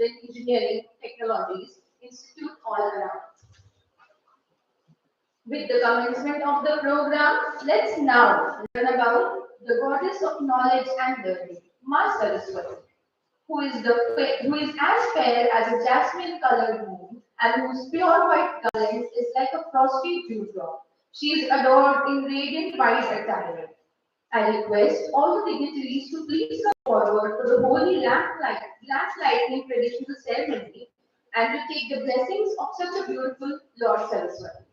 Civil Engineering Technologies Institute all around. With the commencement of the program, let's now learn about the goddess of knowledge and learning, Ma Saraswati, who is as fair as a jasmine-colored moon and whose pure white color is like a frosty dewdrop. She is adored in radiant white attire. I request all the dignitaries to please come forward for the holy lamp lighting traditional ceremony and to take the blessings of such a beautiful Lord Saraswati.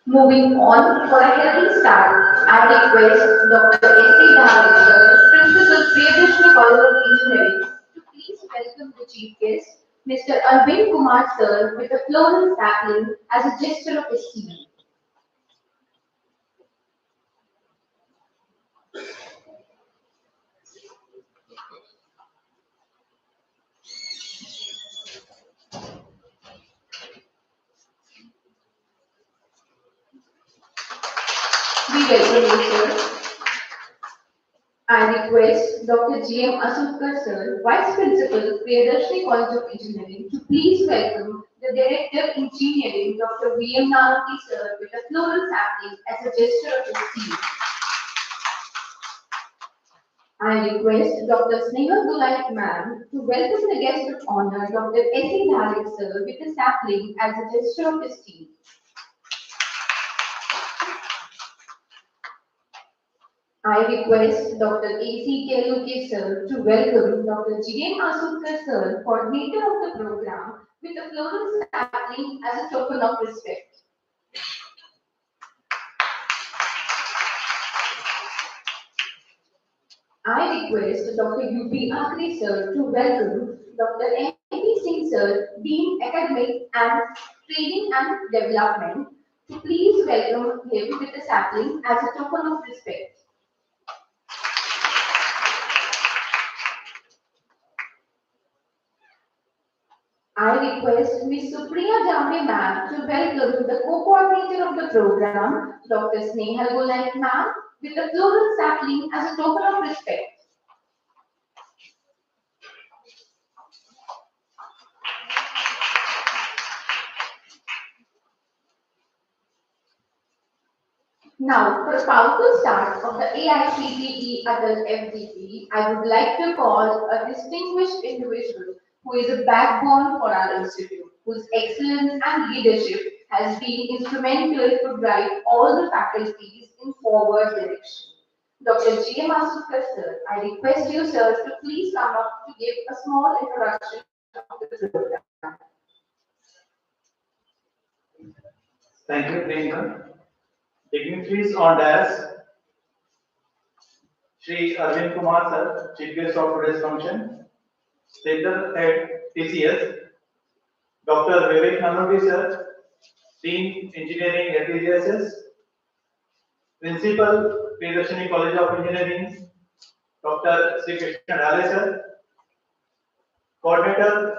Moving on for a healthy start, I request Dr. S.A. Dharekar, Principal Priyadarshini College of Engineering, to please welcome the chief guest, Mr. Arvind Kumar Sir, with a floral sapling as a gesture of esteem. We welcome you, sir. I request Dr. G.M. Asukar Sir, Vice Principal, Priyadarshini College of Engineering, to please welcome the Director Engineering, Dr. V.M. Naraki Sir, with a floral sapling as a gesture of esteem. I request Dr. Sneha Gulait Ma'am to welcome the guest of honor, Dr. S.E. Dharik Sir, with a sapling as a gesture of esteem. I request Dr. A.C. Keluke Sir to welcome Dr. G.M. Asukar Sir, coordinator of the program, with a floral sapling as a token of respect. I request Dr. U.P. Akri Sir to welcome Dr. M.P. Singh Sir, Dean Academic and Training and Development, to please welcome him with a sapling as a token of respect. I request Ms. Supriya Jambe Ma'am to welcome the co-coordinator of the program, Dr. Snehal Gulait Ma'am, with a floral sapling as a token of respect. Now, for a powerful start of the AICTE Adult FDP, I would like to call a distinguished individual who is a backbone for our institute, whose excellence and leadership has been instrumental to drive all the faculties in forward direction. Dr. J. Masukar, sir, I request you, sir, to please come up to give a small introduction of the program. Thank you, Priyanka. Dignitaries on dais, Shri Arvind Kumar sir, Chief Guest of today's function, Center Head TCS, Dr. Vivek Nanodi sir, Dean Engineering at TCS, Principal Priyadarshini College of Engineering, Dr. Sri Krishna Dhale sir, Coordinator,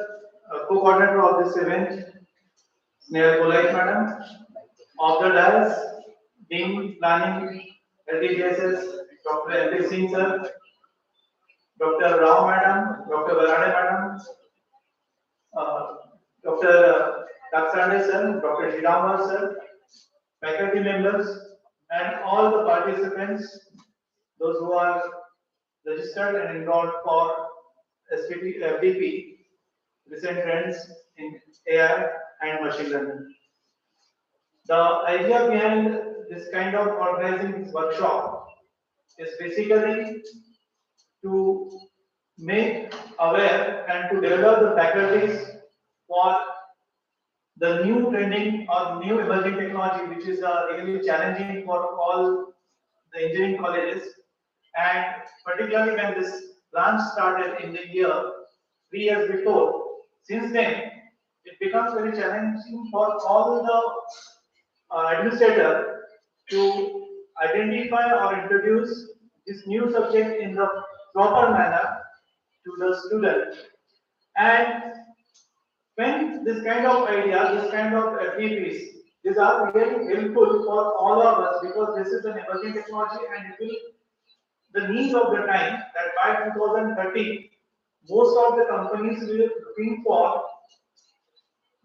Co-Coordinator of this event, Snehal Polaik madam, of the dais, Dean Planning LTGSS, Dr. M.P. Singh sir, Dr. Rao madam, Dr. Varade madam, uh, Dr. Daksande sir, Dr. Shidamar sir, faculty members, and all the participants, those who are registered and enrolled for SPT, FDP, recent trends in AI and machine learning. The idea behind this kind of organizing this workshop is basically to make aware and to develop the faculties for the new trending or new emerging technology, which is really challenging for all the engineering colleges. And particularly when this branch started in the year 3 years before, since then it becomes very challenging for all the administrator to identify or introduce this new subject in the proper manner to the student. And when this kind of idea, this kind of FDPs, these are really helpful for all of us because this is an emerging technology and it will the need of the time that by 2030, most of the companies will be looking for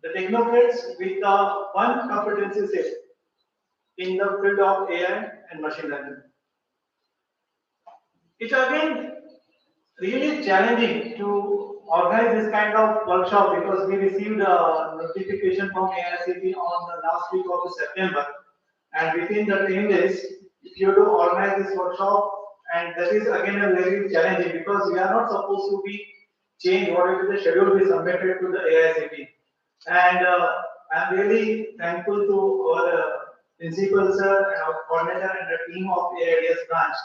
the technocrats with one competency set in the field of AI and machine learning. It's again really challenging to organize this kind of workshop because we received a notification from AICT on the last week of September, and within the 10 days, if you have to organize this workshop, and that is again a very challenging because we are not supposed to be change whatever the schedule we submitted to the AICT, and I'm really thankful to our principal sir and our coordinator and the team of AIDS branch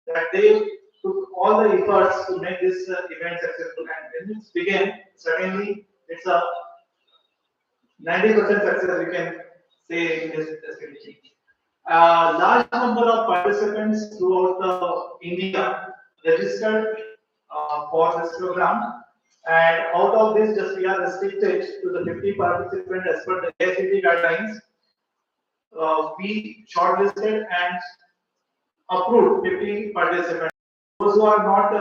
that they took all the efforts to make this event successful. And when it began, certainly it's a 90% success we can say in this activity. Large number of participants throughout India registered for this program, and out of this, just we are restricted to the 50 participants as per the AICTE guidelines. We shortlisted and approved 50 participants. Those who are not,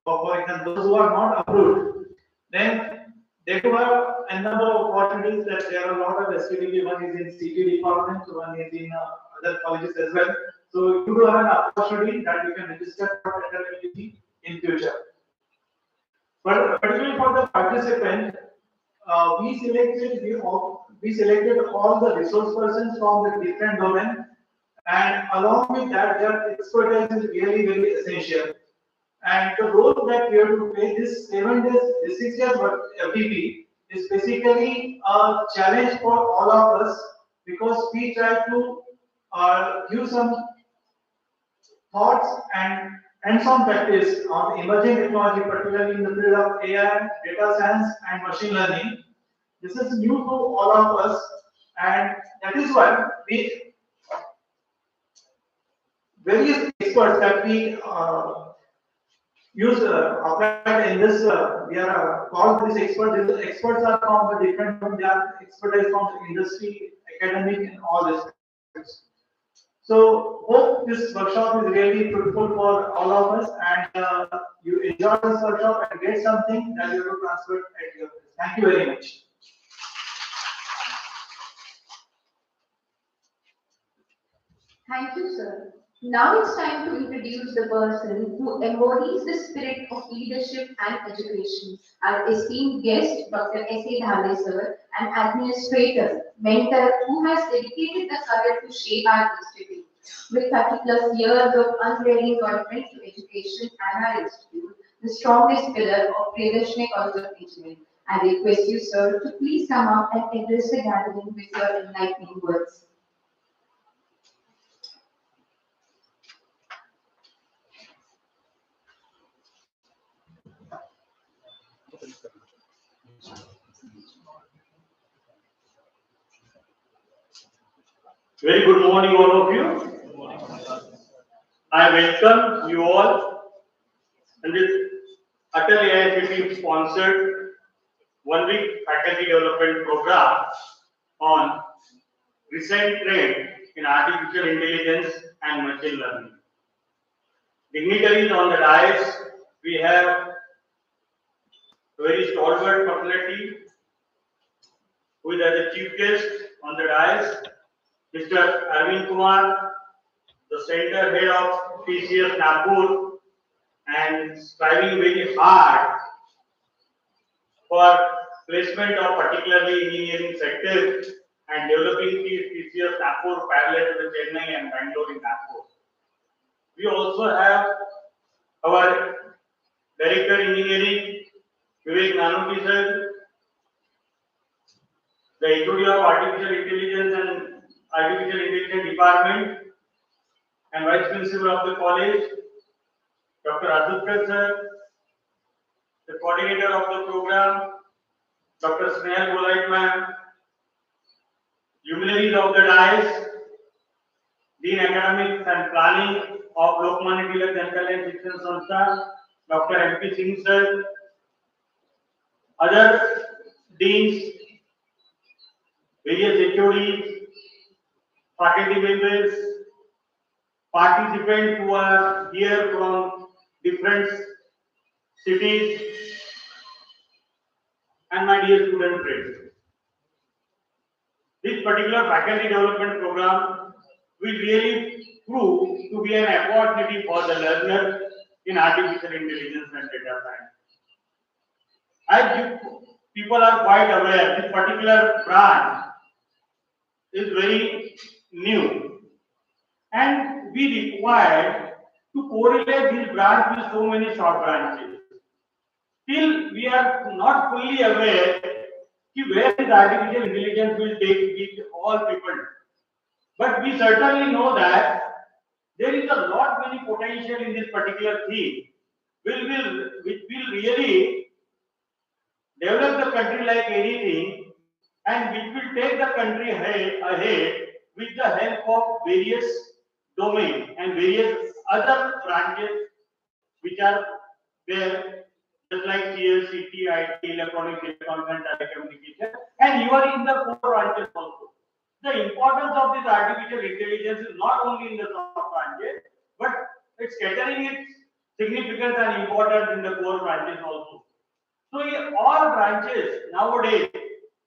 for example, those who are not approved, then they do have a number of opportunities that there are a lot of STDP. One is in CT department, one is in other colleges as well. So you do have an opportunity that you can register for LTP in future. But particularly for the participant, we selected all the resource persons from the different domain, and along with that, their expertise is really very essential. And the role that we have to play this 7 days, this 6 years FDP is basically a challenge for all of us because we try to give some thoughts and some practice on emerging technology, particularly in the field of AI, data science, and machine learning. This is new to all of us, and that is why we various experts that we use applied in this. We are called these experts. These experts are from the different. They are expertise from the industry, academic, and all this. So hope this workshop is really fruitful for all of us, and you enjoy this workshop and get something that you will transfer at your place. Thank you very much. Thank you, sir. Now it's time to introduce the person who embodies the spirit of leadership and education. Our esteemed guest, Dr. S.A. Dhale, sir, an administrator, mentor who has dedicated the career to shape our institute. With 30 plus years of unwavering commitment to education and our institute, the strongest pillar of Priyadarshini College of Engineering. I request you, sir, to please come up and address the gathering with your enlightening words. Very good morning, all of you. I welcome you all in this Atal AICTE sponsored 1 week faculty development program on recent trend in artificial intelligence and machine learning. Dignitaries on the dais, we have a very stalwart personality who is as the chief guest on the dais, Mr. Arvind Kumar, the center head of TCS Nagpur, and striving very hard for placement of particularly engineering sectors and developing these TCS Nagpur parallel to the Chennai and Bangalore in Nagpur. We also have our Director Engineering, Vivek Nanoti sir, the HOD of Artificial Intelligence and Artificial Intelligence Department, and Vice Principal of the college, Dr. Aditya sir, the coordinator of the program, Dr. Snehal Golait ma'am, luminaries of the dais, Dean Academics and Planning of Lokmanya Tilak Jantal and Shikshan Sanstha, Dr. M.P. Singh sir, other deans, various HODs, faculty members, participants who are here from different cities, and my dear student friends. This particular faculty development program will really prove to be an opportunity for the learner in artificial intelligence and data science. As you people are quite aware, this particular branch is very new, and we require to correlate this branch with so many short branches. Still, we are not fully aware where this artificial intelligence will take with all people. But we certainly know that there is a lot many potential in this particular theme, which will really develop the country like anything, and which will take the country ahead with the help of various domains and various other branches which are there, just like CS, CT, IT, electronics, electronics, and telecommunication, and you are in the core branches also. The importance of this artificial intelligence is not only in the soft branches, but it's catering its significance and importance in the core branches also. So in all branches nowadays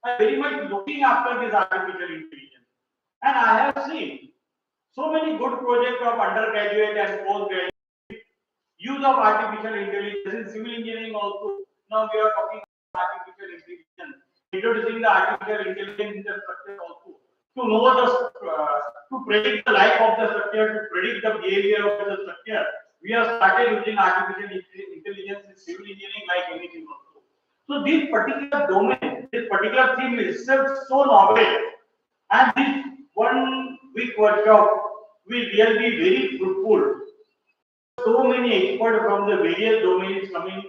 are very much looking after this artificial intelligence. And I have seen so many good projects of undergraduate and postgraduate use of artificial intelligence in civil engineering also. Now we are talking about artificial intelligence, introducing the artificial intelligence in the structure also. To know to predict the life of the structure, to predict the behavior of the structure, we have started using artificial intelligence in civil engineering like anything also. So this particular domain, this particular theme is itself so novel, and this 1 week workshop will really be very fruitful. So many experts from the various domains coming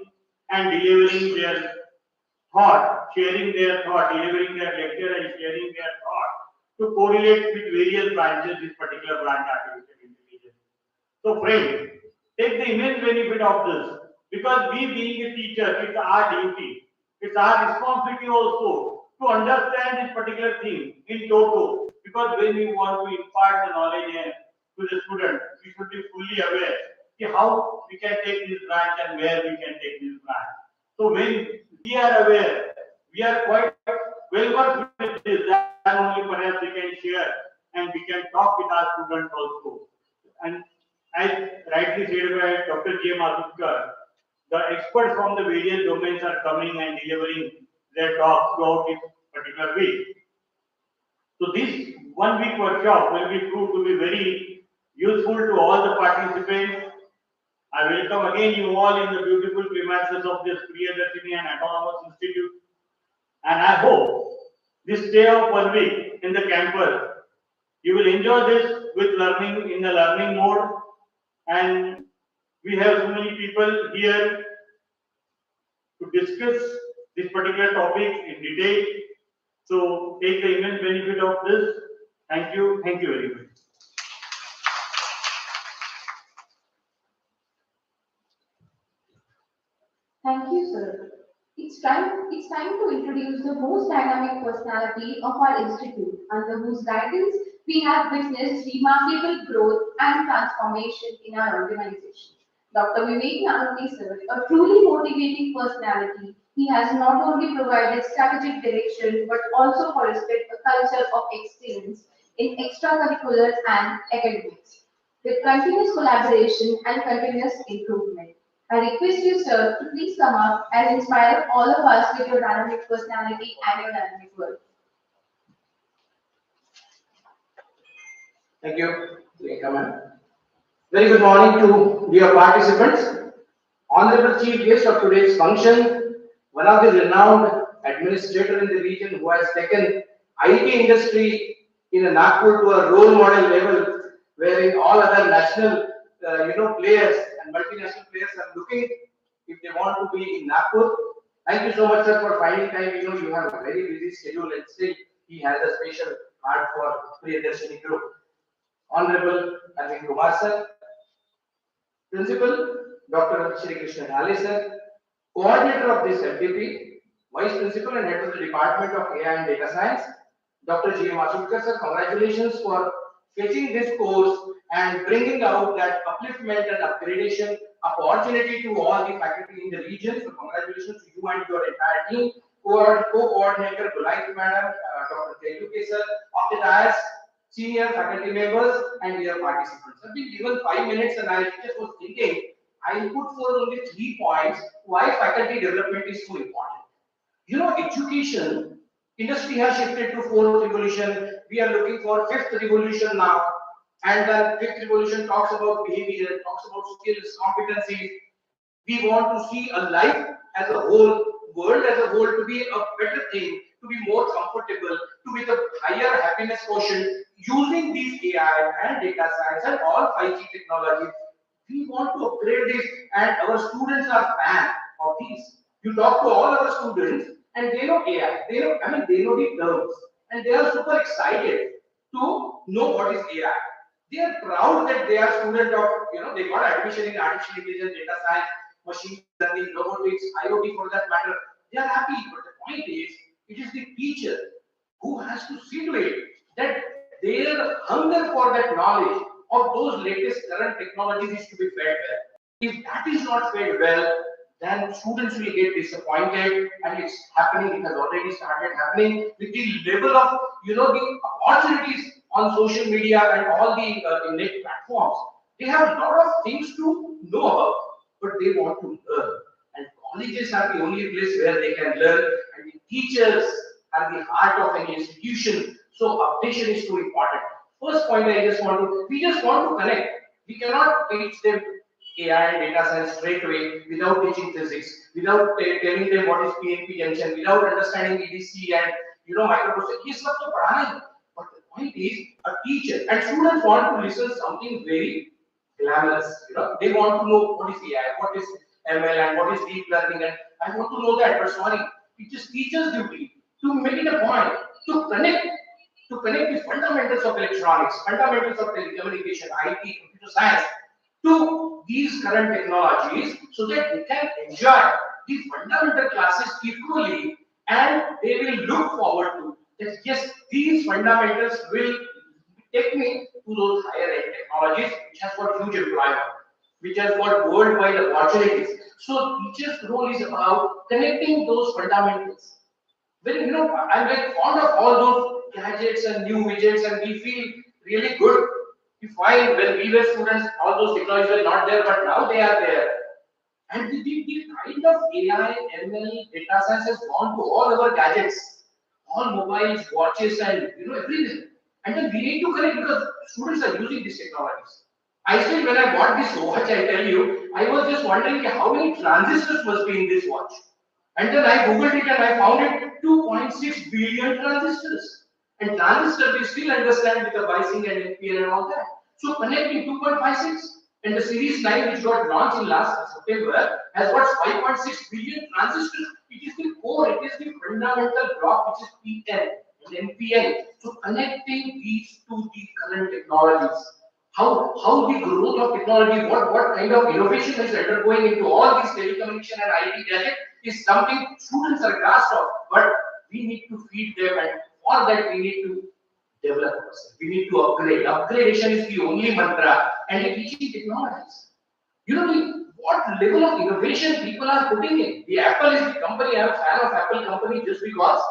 and delivering their thought, sharing their thought, delivering their lecture and sharing their thought to correlate with various branches, this particular branch artificial intelligence. So friends, take the immense benefit of this, because we being a teacher, it's our duty, it's our responsibility also to understand this particular thing in toto, because when we want to impart the knowledge to the student, we should be fully aware how we can take this branch and where we can take this branch. So when we are aware, we are quite well versed with this, and only perhaps we can share and we can talk with our students also. And as rightly said by Dr. J. Madhukar, the experts from the various domains are coming and delivering their talk throughout this particular week. So this 1 week workshop will be proved to be very useful to all the participants. I welcome again you all in the beautiful premises of this Priyadarshini and Autonomous Institute. And I hope this stay of 1 week in the campus, you will enjoy this with learning in the learning mode. And we have so many people here to discuss this particular topic in detail. So take the immense benefit of this. Thank you. Thank you very much. Thank you, sir. It's time to introduce the most dynamic personality of our institute, under whose guidance we have witnessed remarkable growth and transformation in our organization. Dr. Vivek Nanavati, sir, a truly motivating personality. He has not only provided strategic direction but also fostered a culture of excellence in extracurriculars and academics, with continuous collaboration and continuous improvement. I request you, sir, to please come up and inspire all of us with your dynamic personality and your dynamic work. Thank you. Come on. Very good morning to dear participants. Honorable Chief Guest of today's function, one of the renowned administrator in the region who has taken IT industry in a Nagpur to a role model level, wherein all other national, players and multinational players are looking if they want to be in Nagpur. Thank you so much, sir, for finding time. You have a very busy schedule, and still he has a special heart for Priyadarshini Group. Honorable Arvind Kumar, sir, Principal Dr. Shri Krishna Dhale, sir, Coordinator of this FDP, Vice Principal and Head of the Department of AI and Data Science, Dr. G. Masudkar, sir, congratulations for fetching this course and bringing out that upliftment and upgradation opportunity to all the faculty in the region. So congratulations to you and your entire team. Co-coordinator Gulai Madam, Dr. Teluke, sir, of the dais, senior faculty members and dear participants. I've been given 5 minutes and I just was thinking, I'll put forward only 3 points why faculty development is so important. Education industry has shifted to 4th revolution. We are looking for 5th revolution now. And the 5th revolution talks about behavior, talks about skills, competencies. We want to see a life as a whole, world as a whole to be a better thing, to be more comfortable, to with a higher happiness quotient using these AI and data science and all 5G technologies. We want to upgrade this and our students are fans of these. You talk to all our students and they know AI, they know the terms and they are super excited to know what is AI. They are proud that they are student of, they got admission in artificial intelligence, data science, machine learning, robotics, IoT for that matter. They are happy, but the point is, it is the teacher who has to see to it that their hunger for that knowledge of those latest current technologies is to be fed well. If that is not fed well, then students will get disappointed, and it's happening. It has already started happening with the level of the opportunities on social media and all the net platforms. They have a lot of things to know about, but they want to learn. And colleges are the only place where they can learn, and the teachers are the heart of any institution. So updation is too important. First point we just want to connect. We cannot teach them AI and data science straight away without teaching physics, without telling them what is PNP junction, without understanding EDC and microprocessor. Ye sab to padhana hai. But the point is, a teacher and students want to listen something very glamorous. They want to know what is AI, what is ML, and what is deep learning, and I want to know that. But sorry, it is teachers' duty to make it a point to connect the fundamentals of electronics, fundamentals of telecommunication, IT, computer science to these current technologies so that they can enjoy the fundamental classes equally and they will look forward to that. Yes, these fundamentals will take me to those higher end technologies which has got huge employment, which has got worldwide opportunities. So teachers' role is about connecting those fundamentals. When I'm very fond of all those gadgets and new widgets, and we feel really good. You find when we were students, all those technologies were not there, but now they are there. And the kind of AI, ML, data science has gone to all our gadgets, all mobiles, watches, and everything. And then we need to connect because students are using these technologies. I still, when I bought this watch, I tell you, I was just wondering how many transistors must be in this watch. And then I googled it and I found it 2.6 billion transistors. And transistor we still understand with the biasing and NPN and all that. So connecting 2.56 and the series 9 which got launched in last September has got 5.6 billion transistors. It is the core, it is the fundamental block which is PN and NPN. So connecting these to the current technologies. How the growth of technology, what kind of innovation is undergoing into all these telecommunication and IT gadgets is something students are grasp of, but we need to feed them, and for that we need to develop ourselves. We need to upgrade. Upgradation is the only mantra, and the teaching technologies. What level of innovation people are putting in. The Apple is the company. I am a fan of Apple company just because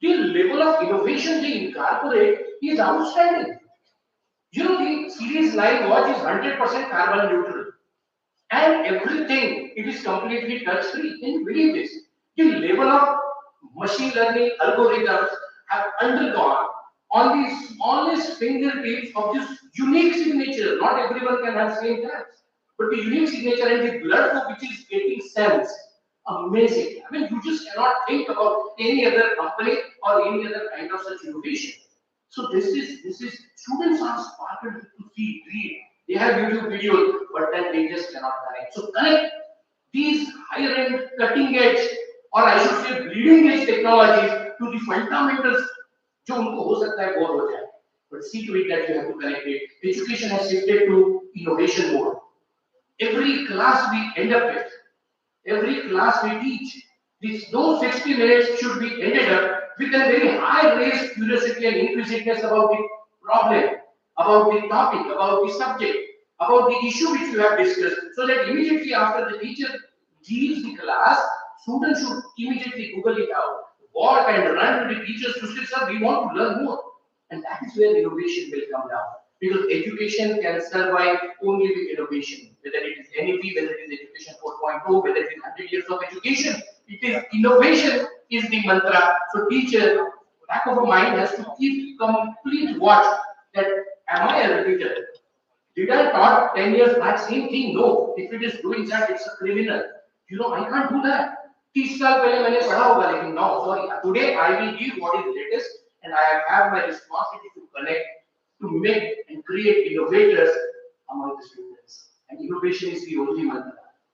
the level of innovation they incorporate is outstanding. The Series 9 watch is 100% carbon neutral. And everything, it is completely touch-free. Can you believe this? The level of machine learning algorithms have undergone on the smallest fingertips of this unique signature. Not everyone can have same tags. But the unique signature and the blood flow which is getting cells, amazing. I mean, you just cannot think about any other company or any other kind of such innovation. So this is students are sparkled to see, read. They have YouTube videos, but then they just cannot connect. So connect these higher end, cutting edge, or I should say bleeding edge technologies to the fundamentals. जो उनको हो सकता है bore हो जाए. But see to it that you have to connect it. Education has shifted to innovation mode. Every class we end up with, every class we teach, those 60 minutes should be ended up with a very high raised curiosity and inquisitiveness about the problem, about the topic, about the subject, about the issue which you have discussed, so that immediately after the teacher leaves the class, students should immediately Google it out, walk and run to the teachers to say, sir, we want to learn more. And that is where innovation will come down. Because education can survive only with innovation, whether it is NEP, whether it is Education 4.0, whether it is 100 years of education. It is innovation is the mantra. So teacher, back of a mind has to keep complete watch that am I a repeater? Did I taught 10 years back same thing? No. If it is doing that, it's a criminal. I can't do that. 30 साल पहले मैंने पढ़ा होगा, लेकिन no, sorry. Today I will give what is latest, and I have my responsibility to connect, to make and create innovators among the students. And innovation is the only mantra.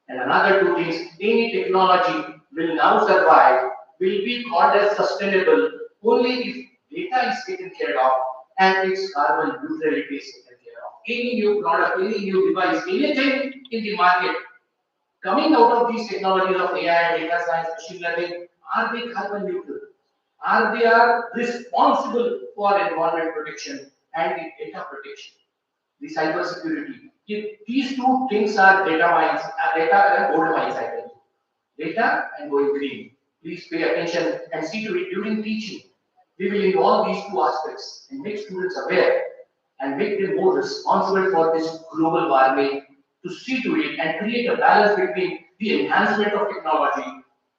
And another two things, any technology will now survive, will be called as sustainable only if data is taken care of and its carbon neutrality is taken care of. Any new product, any new device, anything in the market coming out of these technologies of AI, data science, machine learning, are they carbon neutral? Are they responsible for environment protection and the data protection, the cyber security? If these two things are data mines, data and gold mines, I tell you. Data and going green. Please pay attention and see to it during teaching. We will involve these two aspects and make students aware and make them more responsible for this global warming, to see to it and create a balance between the enhancement of technology,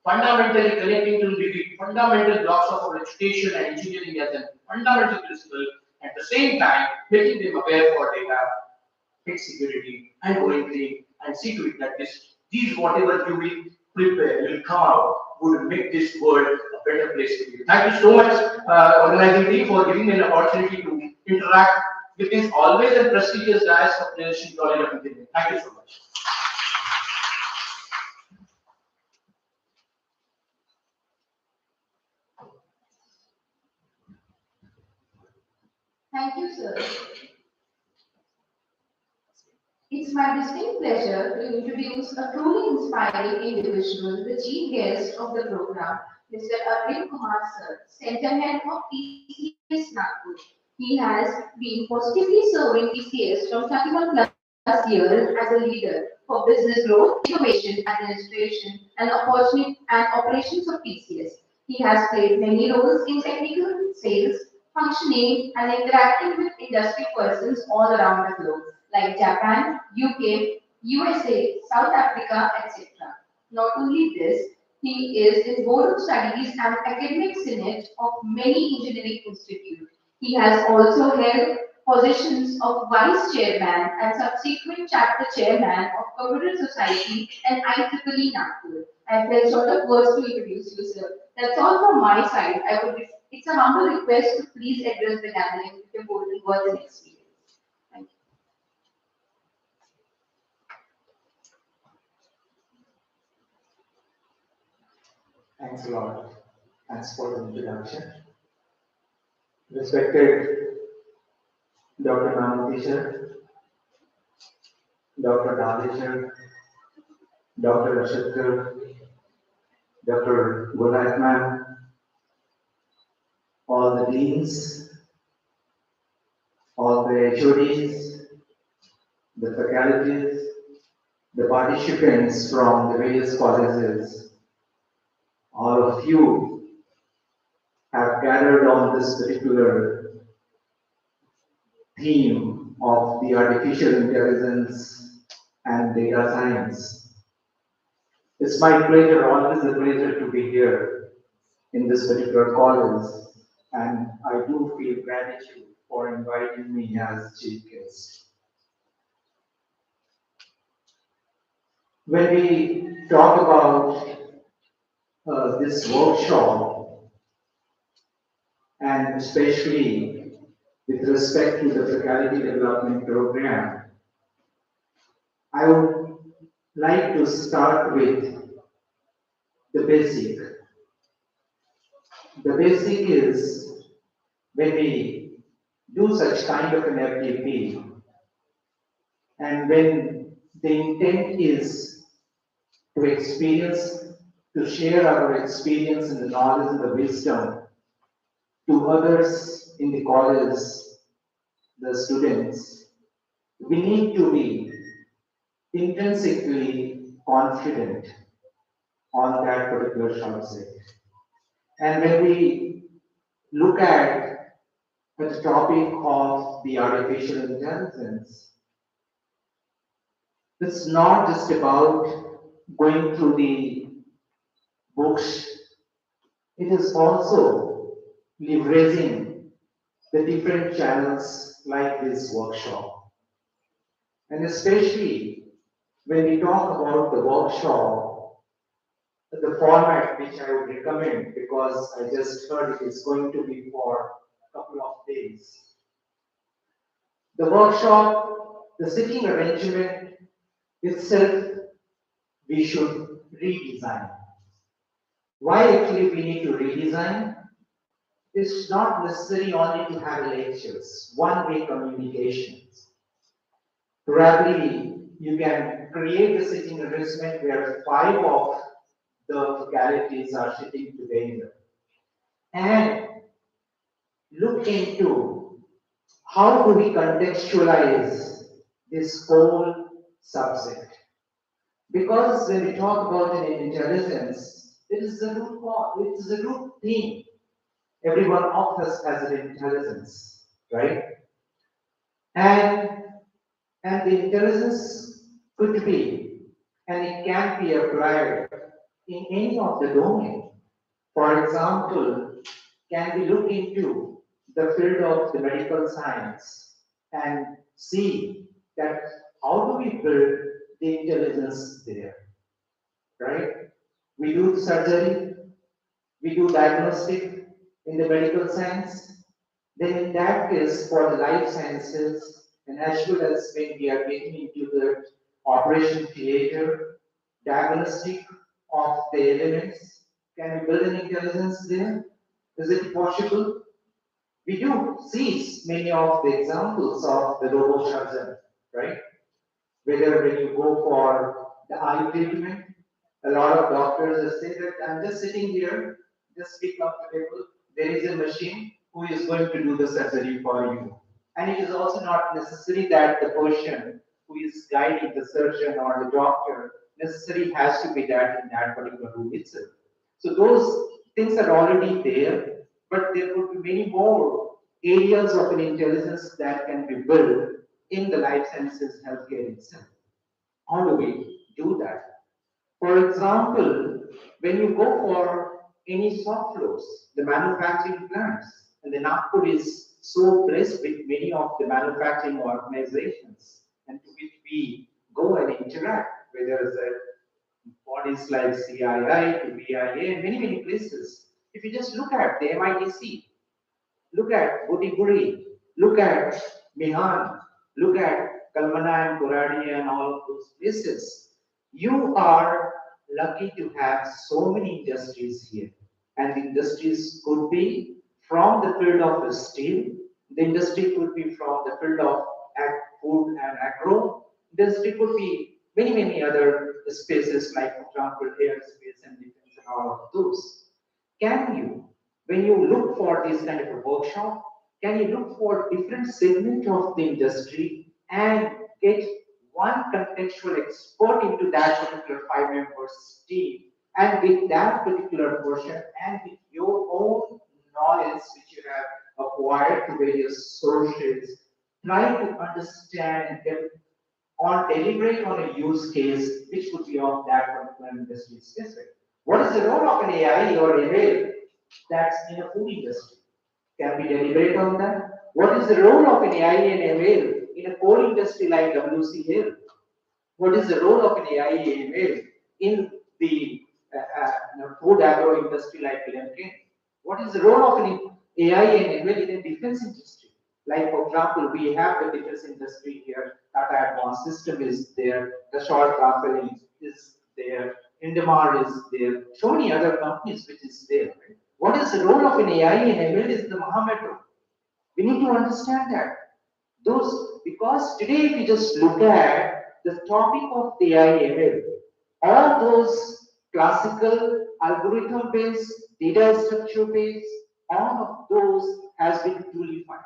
fundamentally connecting to the fundamental blocks of our education and engineering as a fundamental principle, at the same time making them aware for data, its security, and going green, and see to it that these whatever you will prepare will come out, would make this world a better place to live. Thank you so much, organizing team, for giving me an opportunity to interact with this always and prestigious dais of Priyadarshini College of Engineering. Thank you so much. Thank you, sir. It's my distinct pleasure to introduce a truly inspiring individual, the chief guest of the program, Mr. Arvind Kumar sir, Center Head of TCS Nagpur. He has been positively serving TCS from 31 plus years as a leader for business growth, innovation, administration, and opportunity and operations of TCS. He has played many roles in technical sales, functioning and interacting with industry persons all around the globe, like Japan, UK, USA, South Africa, etc. Not only this, he is in Board of Studies and Academic Senate of many engineering institutes. He has also held positions of Vice Chairman and subsequent Chapter Chairman of Computer Society and IEEE Nagpur. And there's sort of words to introduce you, sir. That's all from my side. It's a humble request to please address the gathering with your golden words and experience. Thank you. Thanks a lot. Thanks for the introduction. Respected Dr. Amantya, Dr. Dalisha, Dr. Ashitkar, Dr. Golatman, all the deans, all the HODs, the faculties, the participants from the various colleges, all of you have gathered on this particular theme of the artificial intelligence and data science. It's my pleasure, always a pleasure to be here in this particular college, and I do feel gratitude for inviting me as chief guest. When we talk about this workshop, and especially with respect to the faculty development program, I would like to start with the basic. The basic is when we do such kind of an FTP, and when the intent is to experience, to share our experience and the knowledge and the wisdom to others in the college, the students, we need to be intrinsically confident on that particular subject. And when we look at the topic of the artificial intelligence, it's not just about going through the books, it is also leveraging the different channels like this workshop. And especially when we talk about the workshop, the format which I would recommend, because I just heard it is going to be for a couple of days. The workshop, the sitting arrangement itself, we should redesign. Why actually we need to redesign? It's not necessary only to have lectures, one-way communications. Probably you can create a sitting arrangement where 5 of the faculties are sitting together and look into how do we contextualize this whole subject. Because when we talk about an intelligence, it is a root cause, it is a root theme. Every one of us has an intelligence, right? And the intelligence could be, and it can be applied in any of the domain. For example, can we look into the field of the medical science and see that how do we build the intelligence there, right? We do surgery, we do diagnostic in the medical science. Then in that case, for the life sciences, and as well as when we are getting into the operation theater, diagnostic of the elements, can we build an intelligence there? Is it possible? We do see many of the examples of the robo surgeon, right? Whether when you go for the eye treatment, a lot of doctors say that I'm just sitting here, just be comfortable. There is a machine who is going to do the surgery for you. And it is also not necessary that the person who is guiding the surgeon or the doctor necessarily has to be that in that particular room itself. So those things are already there, but there would be many more areas of an intelligence that can be built in the life sciences healthcare itself. How do we do that? For example, when you go for any soft floors, the manufacturing plants, and the Nagpur is so blessed with many of the manufacturing organizations, and to which we go and interact, whether it's bodies like CII to BIA and many places. If you just look at the MITC, look at Butiburi, look at Mihan, look at Kalmana and Kuradi and all of those places. You are lucky to have so many industries here. And the industries could be from the field of steel, the industry could be from the field of food and agro, industry could be many other spaces like, for example, aerospace and defense and all of those. Can you, when you look for this kind of a workshop, can you look for different segment of the industry and get one contextual expert into that particular 5 members team, and with that particular portion and with your own knowledge which you have acquired through various sources, try to understand them or deliberate on a use case which would be of that particular industry specific. What is the role of an AI or ML that's in a food industry? Can we deliberate on that? What is the role of an AI and ML in a coal industry like WCL? What is the role of an AI and ML in the food agro industry like Lemken? What is the role of an AI and ML in a defense industry? Like, for example, we have the defense industry here, Tata Advanced System is there, the Short Rafale is there, Indemar is there, so many other companies which is there. Right? What is the role of an AI and ML is the Mahametro. We need to understand that. Those, because today if you just look at the topic of the AI ML, all those classical algorithm based, data structure based, all of those has been toolified.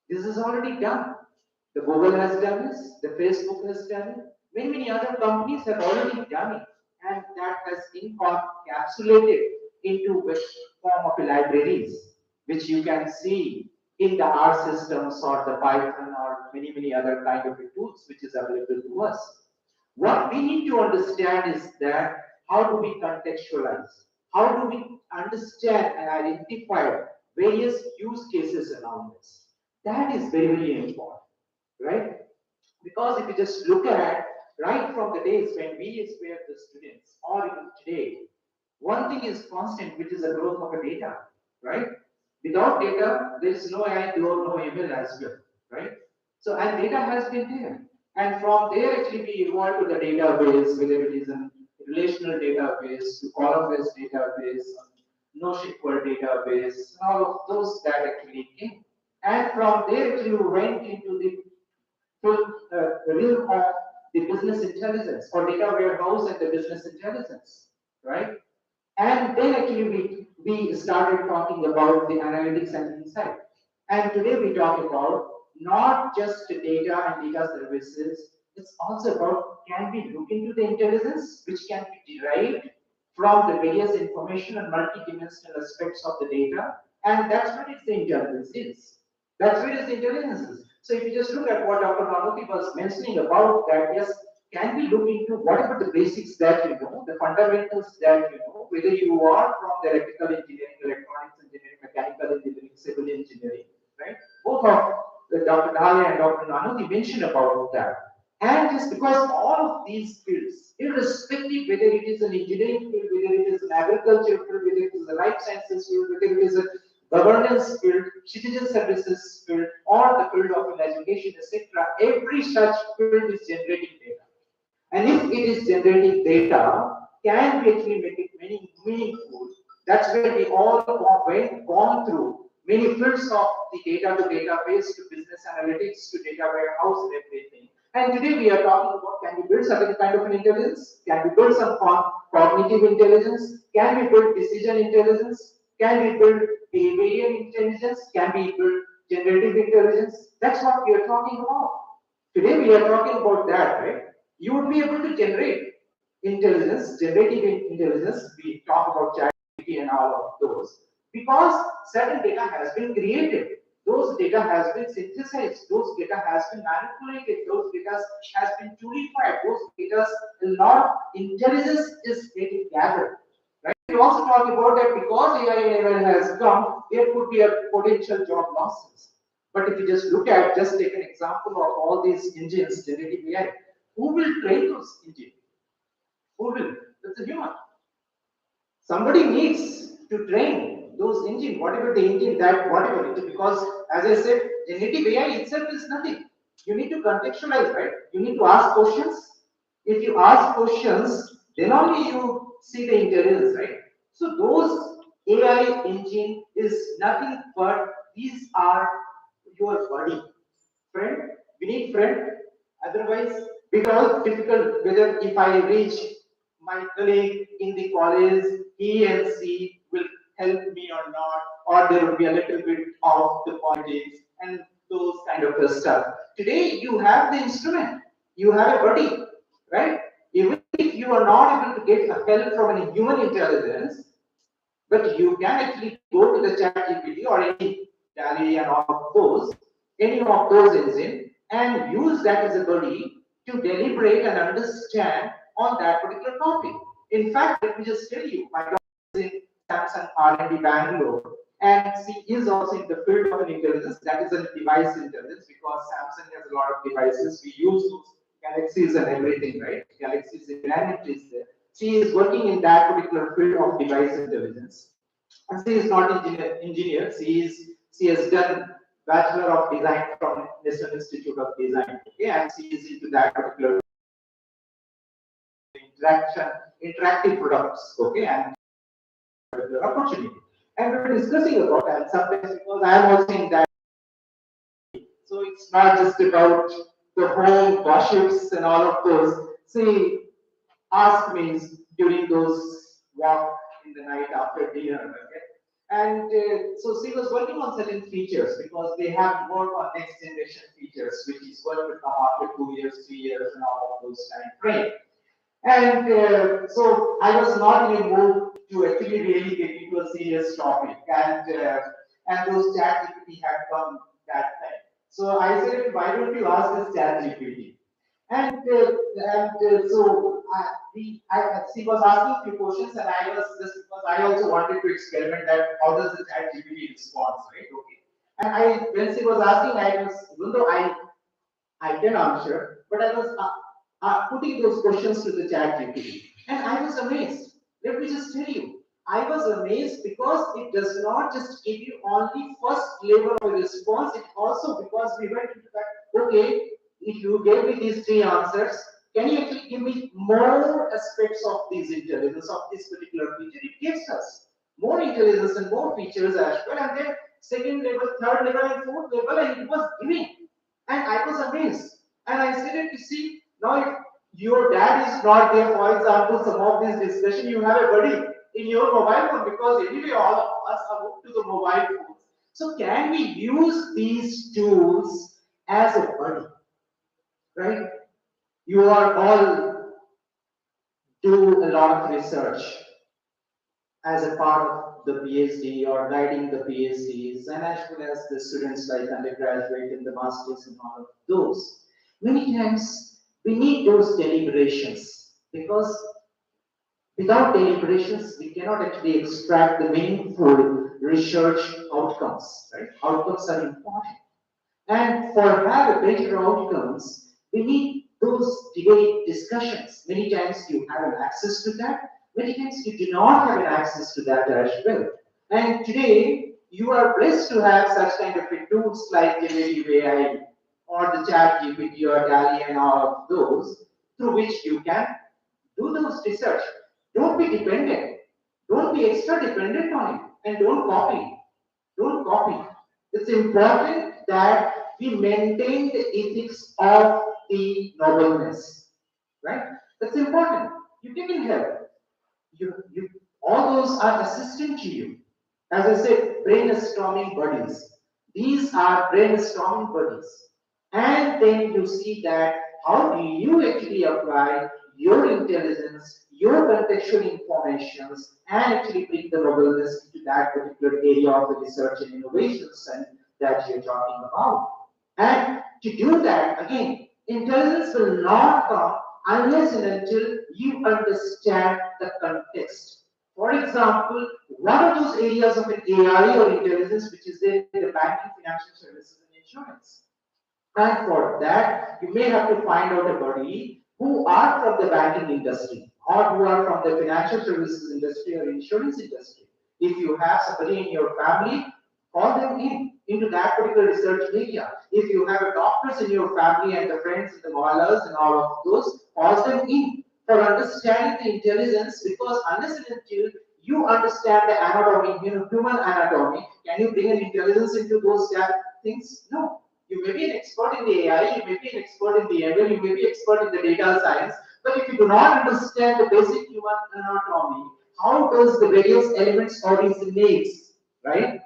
This is already done. The Google has done this, the Facebook has done it, many other companies have already done it, and that has been encapsulated into which form of libraries, which you can see in the R systems or the Python or many other kind of tools which is available to us. What we need to understand is that how do we contextualize? How do we understand and identify various use cases around this? That is very important, right? Because if you just look at right from the days when we were the students or even today, one thing is constant, which is the growth of a data, right? Without data, there is no AI, no ML as well, right? So, and data has been there. And from there, actually, we evolved to the database, whether it is a relational database, column-based database, NoSQL database, all of those that actually came. And from there, actually, we went into the realm of the business intelligence or data warehouse and the business intelligence, right? And then actually we started talking about the analytics and insight. And today we talk about not just data and data services, it's also about can we look into the intelligence which can be derived from the various information and multidimensional aspects of the data. And that's what the intelligence is. That's what the intelligence is. So if you just look at what Dr. Manoti was mentioning about that, yes, can we look into whatever the basics that you know, the fundamentals that you know, whether you are from the electrical engineering, electronics engineering, mechanical engineering, civil engineering, right? Both of Dr. Dahlia and Dr. Nanoti mentioned about that. And just because all of these fields, irrespective whether it is an engineering field, whether it is an agriculture field, whether it is a life sciences field, whether it is a governance field, citizen services field, or the field of education, etc., every such field is generating data. And if it is generating data, can we actually make it meaningful? That's where we all gone through many fields of the data to database to business analytics to data warehouse and everything. And today we are talking about can we build certain kind of an intelligence? Can we build some cognitive intelligence? Can we build decision intelligence? Can we build behavioral intelligence? Can we build generative intelligence? That's what we are talking about. Today we are talking about that, right? You would be able to generate intelligence, generative intelligence. We talk about ChatGPT and all of those because certain data has been created. those data has been synthesized, those data has been manipulated, those data has been purified, those data, a lot of intelligence is getting gathered. Right? We also talk about that because AI has come, there could be a potential job losses. But if you just look at, just take an example of all these engines, generative AI, who will train those engines? Who will? That's a human. Somebody needs to train those engines, whatever the engine that whatever it is, because as I said, generative AI itself is nothing. You need to contextualize, right? You need to ask questions. If you ask questions, then only you see the intelligence, right? So those AI engine is nothing but these are your buddy, friend. We need friend. Otherwise, because difficult whether if I reach my colleague in the college, he and she will help me or not, or there will be a little bit of the politics and those kind of stuff. Today, you have the instrument, you have a buddy, right? Even if you are not able to get a help from any human intelligence, but you can actually go to the chat GPT or any Dali and all of those, any of those engine, and use that as a buddy to deliberate and understand on that particular topic. In fact, let me just tell you, my daughter is in Samsung R&D Bangalore, and she is also in the field of an intelligence, that is a device intelligence, because Samsung has a lot of devices. We use those galaxies and everything, right? Galaxies in planet is there. She is working in that particular field of device intelligence. And she is not engineer. She has done Bachelor of Design from National Institute of Design. Okay, and she is into that particular interactive products. Okay, and particular opportunity. And we're discussing about that sometimes because I am also in that. So it's not just about the home gossips and all of those. She asked me during those walk in the night after dinner. Okay? And so she was working on certain features because they have worked on next generation features, which is going to come after 2 years, 3 years, and all of those time frame. And so I was not in a mood to actually really get into a serious topic, and those chat GPT had come that time. So I said, why don't you ask this chat GPT? So she was asking a few questions, and I was just because I also wanted to experiment that how does the chat GPT respond, right? Okay. And when she was asking, I was, even though I can answer, but I was putting those questions to the chat GPT, and I was amazed. Let me just tell you, I was amazed because it does not just give you only first level of response, it also because we went into that, okay, if you gave me these 3 answers, can you actually give me more aspects of these intelligence of this particular feature? It gives us more intelligence and more features as well, and then second level, third level, and fourth level, and it was giving. And I was amazed. And I said, you see, now if your dad is not there, for example, some of this discussion, you have a buddy in your mobile phone, because anyway, all of us are hooked to the mobile phone. So can we use these tools as a buddy? Right? You are all do a lot of research as a part of the PhD or guiding the PhDs, and as well as the students like undergraduate and the masters and all of those. Many times we need those deliberations because without deliberations we cannot actually extract the meaningful research outcomes. Right? Outcomes are important, and for have better outcomes, we need those debate discussions. Many times you have an access to that. Many times you do not have an access to that as well. And today, you are blessed to have such kind of tools like generative AI or the chat GPT or DALI and all of those, through which you can do those research. Don't be dependent. Don't be extra dependent on it. And don't copy. Don't copy. It's important that we maintain the ethics of the nobleness. Right? That's important. You can help. All those are assisting to you. As I said, brainstorming buddies. These are brainstorming buddies. And then you see that how do you actually apply your intelligence, your contextual informations, and actually bring the nobleness into that particular area of the research and innovations and that you're talking about. And to do that, again, intelligence will not come unless and until you understand the context. For example, what are those areas of an AI or intelligence which is there in the banking, financial services, and insurance? And for that, you may have to find out a body who are from the banking industry or who are from the financial services industry or insurance industry. If you have somebody in your family, call them into that particular research area. If you have a doctors in your family and the friends and the modelers and all of those, call them in for understanding the intelligence, because unless and until you understand the anatomy, human anatomy, can you bring an intelligence into those things? No. You may be an expert in the AI, you may be an expert in the ML, you may be expert in the data science, but if you do not understand the basic human anatomy, how does the various elements originate, right?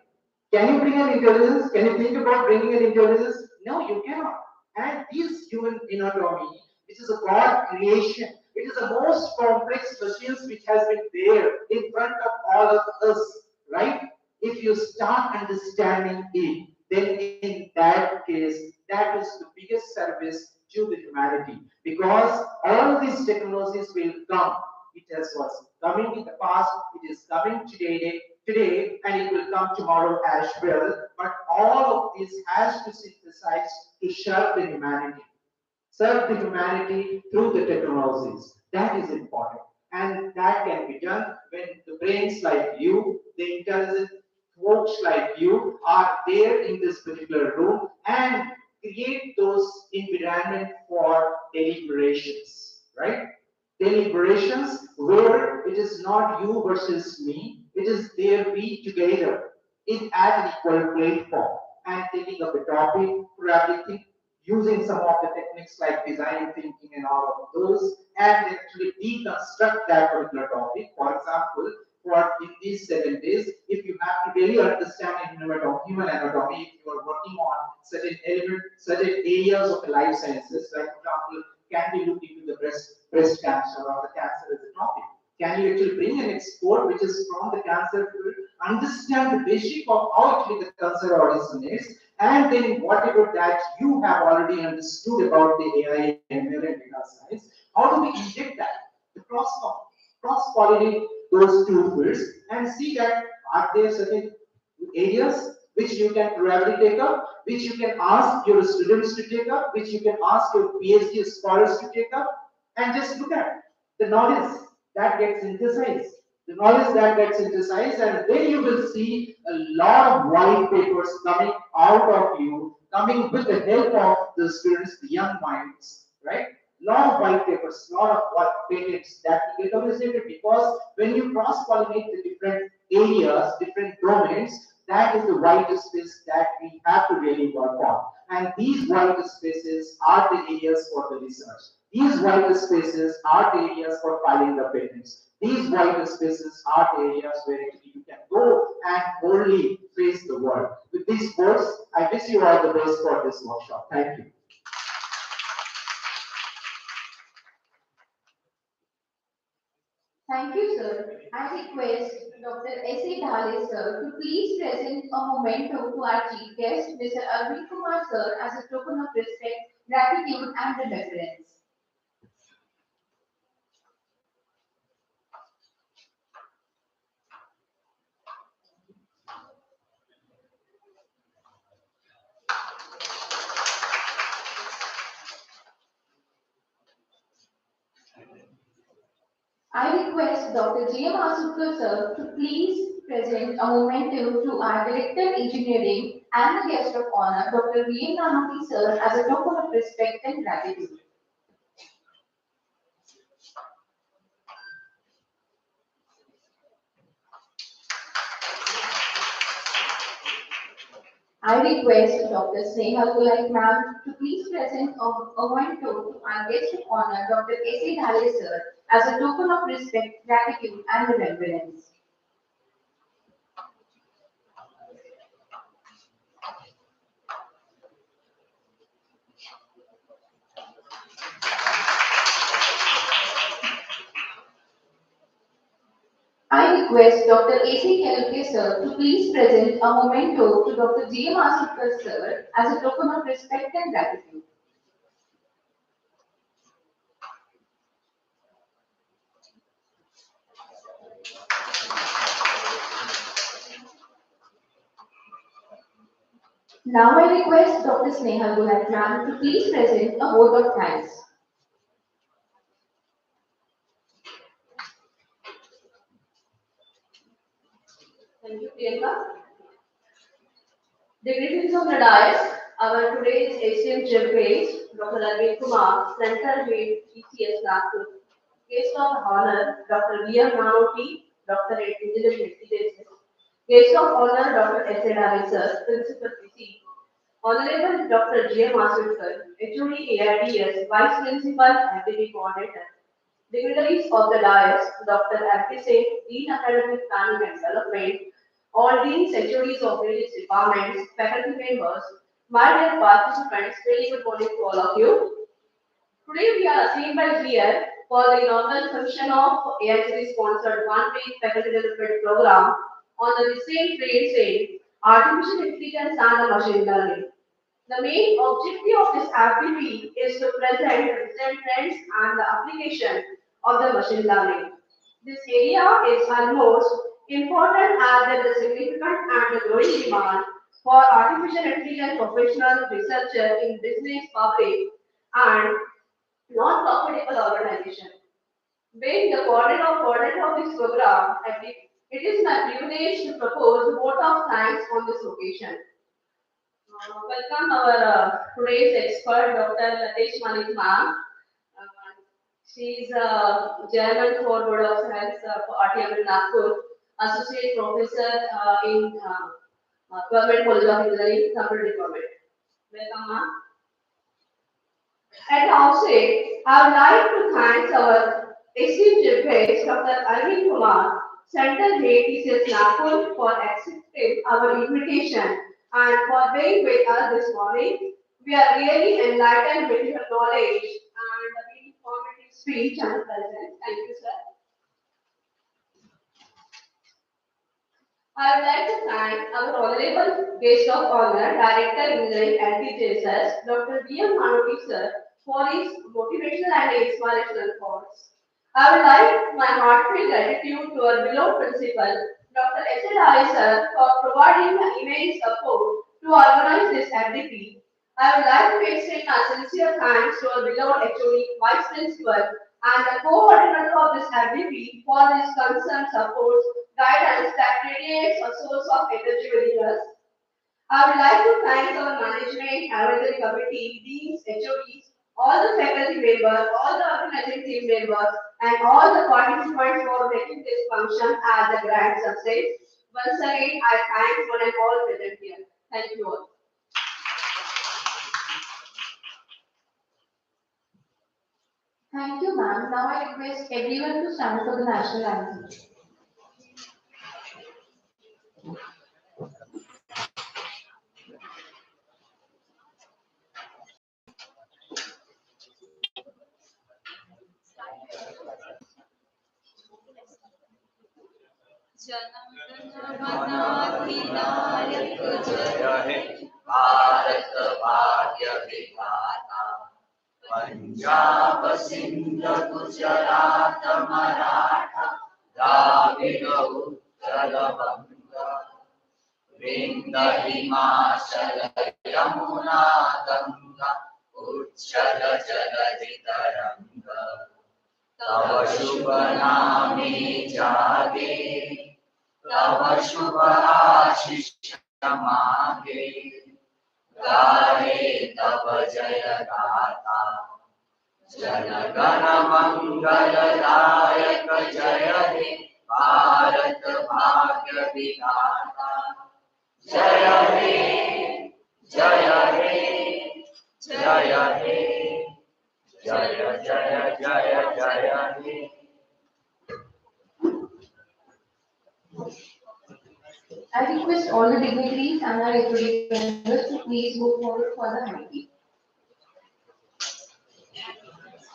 Can you bring an intelligence? Can you think about bringing an intelligence? No, you cannot. And this human anatomy, which is a God creation, it is the most complex machines which has been there in front of all of us, right? If you start understanding it, then in that case, that is the biggest service to the humanity, because all these technologies will come. It was coming in the past, it is coming today, and it will come tomorrow as well. But all of this has to synthesize to serve the humanity through the technologies. That is important. And that can be done when the brains like you, the intelligent folks like you are there in this particular room and create those environment for deliberations, right? Deliberations where it is not you versus me, it is there we together in at an equal platform and taking up a topic, probably using some of the techniques like design thinking and all of those, and actually deconstruct that particular topic. For example, for in these 7 days, if you have to really understand human anatomy, if you are working on certain areas of the life sciences, like for example, can we look into the breast cancer or the cancer as a topic? Can you actually bring an expert which is from the cancer field, understand the basic of how actually the cancer originates, and then whatever that you have already understood about the AI and ML and data science, how do we inject that? The cross-pollinate those two fields and see that are there certain areas which you can probably take up, which you can ask your students to take up, which you can ask your PhD scholars to take up, and just look at the knowledge that gets synthesized. The knowledge that gets synthesized, and then you will see a lot of white papers coming out of you, coming with the help of the students, the young minds, right? Lot of white papers, lot of patents that will get originated, because when you cross-pollinate the different areas, different domains, that is the white space that we have to really work on. And these white spaces are the areas for the research. These white spaces are the areas for filing the patents. These white spaces are the areas where you can go and boldly face the world. With these words, I wish you all the best for this workshop. Thank you. Thank you, sir. I request Dr. S.A. Dhale, sir, to please present a memento to our chief guest, Mr. Arvind Kumar, sir, as a token of respect, gratitude, and remembrance. I request Dr. J. Masukar, sir, to please present a memento to our Director Engineering and the guest of honor, Dr. V. Nanaki, sir, as a token of respect and gratitude. I request Dr. Sneha Kulai ma'am to please present a memento to our guest of honor, Dr. S.A. Dhale, sir, as a token of respect, gratitude, and remembrance. I request Dr. A.C. Kelke sir to please present a memento to Dr. G. M. Asukar sir as a token of respect and gratitude. Now I request Dr. Sneha Gulat ma'am to please present a vote of thanks. Thank you, Priyanka. Dignitaries of the dais, our today's ACM chairperson, Dr. Arvind Kumar, Center Head, ECS Nagpur, guest of honor, Dr. V. M. Manoti, Dr. Engineering Investigations, guest of honor, Dr. S. N. Ravi, sir, Principal PC, Honorable Dr. G. M. Asukar, HOD AIDS, Vice Principal, MPP Coordinator, dignitaries of the dais, Dr. M.P. Singh, Dean Academic Planning and Development, all deans, HODs of various departments, faculty members, my dear participants, very good morning to all of you. Today we are assembled here for the inaugural function of AICD sponsored one-week faculty development program on the same trade saying artificial intelligence and the machine learning. The main objective of this activity is to present recent trends and the application of the machine learning. This area is almost important as there is a significant and growing demand for artificial intelligence professional researcher in business, public, and non-profitable organization. Being the coordinator of this program, it is my privilege to propose a vote of thanks on this occasion. Welcome our today's expert, Dr. Latesh Malik ma'am. She is Chairman for Board of Science for RTM in Nagpur, Associate Professor in Government College of Engineering, Computer Department. Welcome, ma'am. At the outset, I would like to thank our esteemed guest, Dr. Arvind Kumar, Center Head TCS Nagpur, for accepting our invitation and for being with us this morning. We are really enlightened with your knowledge and the very informative speech and presence. Thank you, sir. I would like to thank our honorable guest of honor, Director Engineering at TJSS, Dr. V. M. Manoti, sir, for his motivational and inspirational thoughts. I would like my heartfelt gratitude to our beloved principal, Dr. S. L. Hari, sir, for providing immense support to organize this activity. I would like to extend my sincere thanks to our beloved HOD, Vice Principal, and the coordinator of this activity for this concern, support, guidance that radiates a source of energy within us. I would like to thank our management, advisory committee, deans, HODs, all the faculty members, all the organizing team members, and all the participants for making this function as a grand success. Once again, I thank one and all present here. Thank you all. Thank you, ma'am. Now I request everyone to stand for the national anthem. जनगणमनाधिनायक जय हे भारत भाग्य विधाता पंजाब सिंध गुजरात मराठा द्राविड उत्कल बंग विंध्य हिमाचल यमुना गंगा उच्चल जलधि तरंग तव शुभ नामे जागे तव शुभ आशीष मांगे गाहे तव जय गाथा जन गण मंगल दायक जय हे भारत भाग्य विधाता जय हे जय हे जय हे जय जय जय जय हे I request all the dignitaries and our HOD members to please go forward for the high tea.